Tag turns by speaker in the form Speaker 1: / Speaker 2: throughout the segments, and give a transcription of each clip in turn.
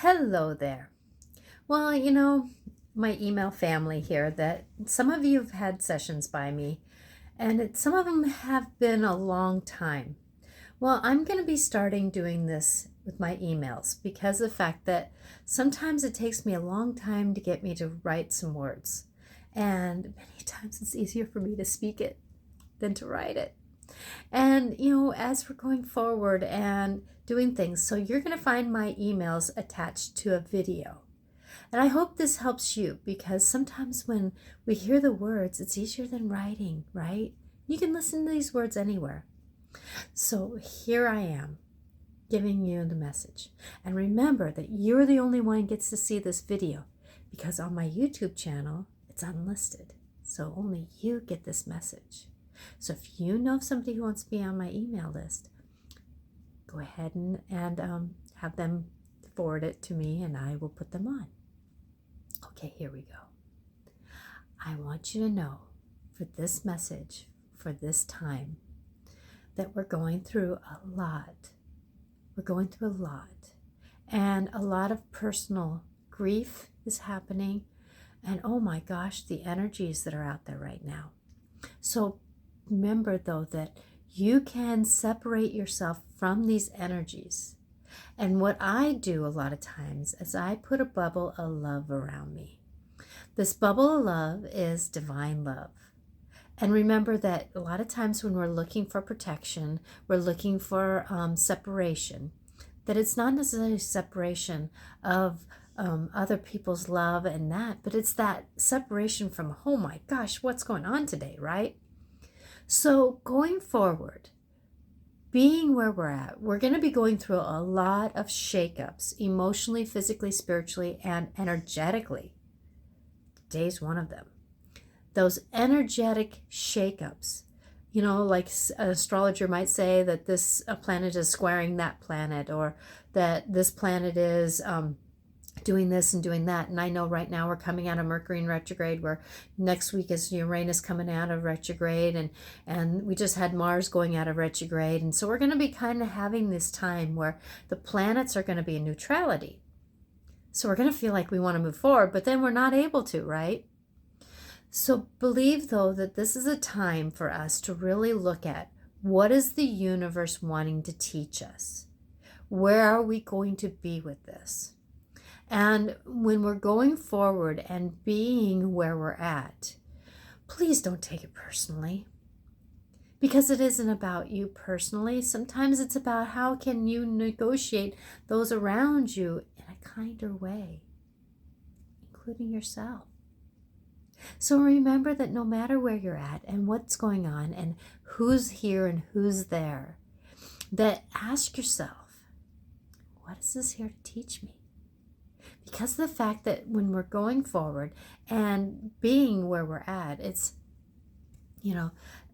Speaker 1: Hello there. Well, my email family here, that some of you have had sessions by me, and some of them have been a long time. Well, I'm going to be starting doing this with my emails because of the fact that sometimes it takes me a long time to get me to write some words. And many times it's easier for me to speak it than to write it. And, as we're going forward and doing things, so you're going to find my emails attached to a video. And I hope this helps you because sometimes when we hear the words, it's easier than writing, right? You can listen to these words anywhere. So here I am giving you the message. And remember that you're the only one who gets to see this video because on my YouTube channel, it's unlisted. So only you get this message. So if you know of somebody who wants to be on my email list, go ahead and have them forward it to me and I will put them on. Okay, here we go. I want you to know for this message, for this time, that we're going through a lot. We're going through a lot. And a lot of personal grief is happening. And oh my gosh, the energies that are out there right now. So remember though that you can separate yourself from these energies. And what I do a lot of times is I put a bubble of love around me. This bubble of love is divine love. And remember that a lot of times when we're looking for protection, we're looking for separation, that it's not necessarily separation of other people's love and that, but it's that separation from, oh my gosh, what's going on today, right? So going forward, being where we're at, we're going to be going through a lot of shakeups, emotionally, physically, spiritually, and energetically. Today's one of them. Those energetic shakeups, like an astrologer might say that this planet is squaring that planet, or that this planet is doing this and doing that. And I know right now we're coming out of Mercury in retrograde, where next week is Uranus coming out of retrograde, and we just had Mars going out of retrograde. And so we're going to be kind of having this time where the planets are going to be in neutrality. So we're going to feel like we want to move forward, but then we're not able to, right? So believe though that this is a time for us to really look at what is the universe wanting to teach us? Where are we going to be with this? And when we're going forward and being where we're at, please don't take it personally, because it isn't about you personally. Sometimes it's about how can you negotiate those around you in a kinder way, including yourself. So remember that no matter where you're at and what's going on and who's here and who's there, that ask yourself, what is this here to teach me? Because of the fact that when we're going forward and being where we're at, it's,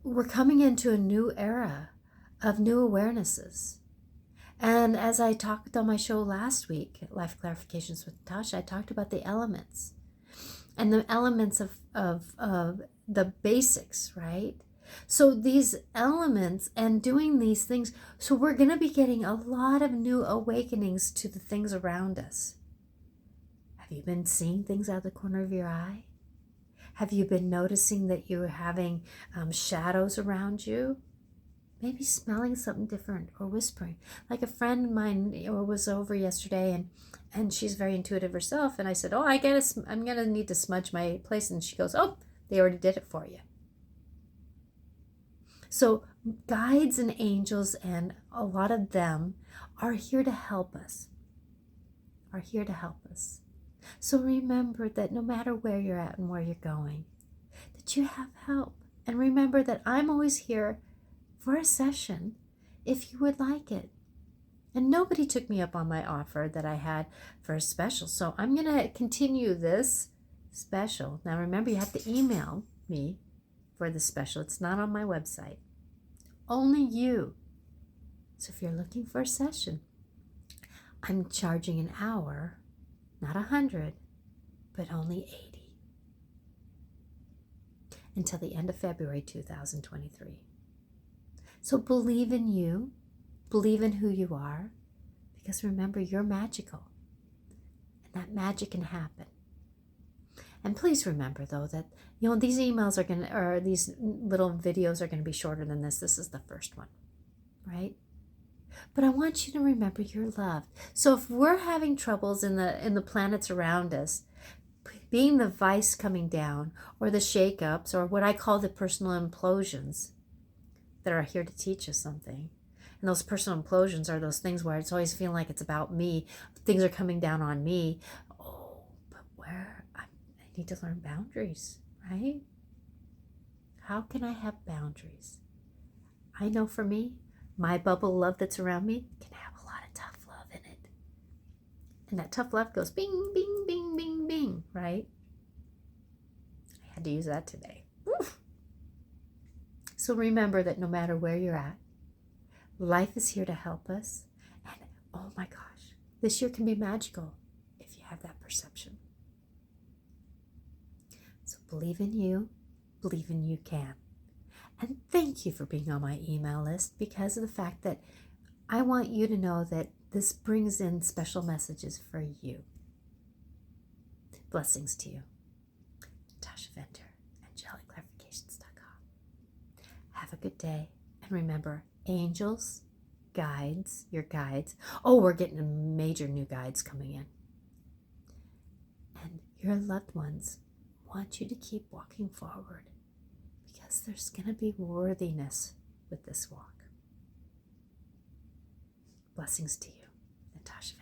Speaker 1: we're coming into a new era of new awarenesses. And as I talked on my show last week, Life Clarifications with Natasha, I talked about the elements and the elements of the basics, right? So these elements and doing these things, so we're going to be getting a lot of new awakenings to the things around us. Have you been seeing things out of the corner of your eye? Have you been noticing that you're having shadows around you? Maybe smelling something different or whispering. Like a friend of mine was over yesterday and she's very intuitive herself. And I said, oh, I'm going to need to smudge my place. And she goes, oh, they already did it for you. So guides and angels, and a lot of them are here to help us, So remember that no matter where you're at and where you're going, that you have help. And remember that I'm always here for a session if you would like it. And nobody took me up on my offer that I had for a special. So I'm going to continue this special. Now remember, you have to email me for the special. It's not on my website. Only you. So if you're looking for a session, I'm charging an hour, not 100, but only 80. Until the end of February 2023. So believe in you, believe in who you are, because remember, you're magical. and that magic can happen. And please remember, though, that these emails are going to, or these little videos are going to be shorter than this. This is the first one, right? But I want you to remember you're loved. So if we're having troubles in the planets around us, being the vice coming down, or the shakeups, or what I call the personal implosions that are here to teach us something. And those personal implosions are those things where it's always feeling like it's about me. Things are coming down on me. Oh, but where I need to learn boundaries, right? How can I have boundaries? I know for me, my bubble love that's around me can have a lot of tough love in it. And that tough love goes bing, bing, bing, bing, bing, right? I had to use that today. Oof. So remember that no matter where you're at, life is here to help us. And oh my gosh, this year can be magical if you have that perception. So believe in you can. And thank you for being on my email list, because of the fact that I want you to know that this brings in special messages for you. Blessings to you. Natasha Venter, AngelicClarifications.com. Have a good day. And remember, angels, guides, your guides. Oh, we're getting major new guides coming in. And your loved ones want you to keep walking forward, because there's going to be worthiness with this walk. Blessings to you, Natasha.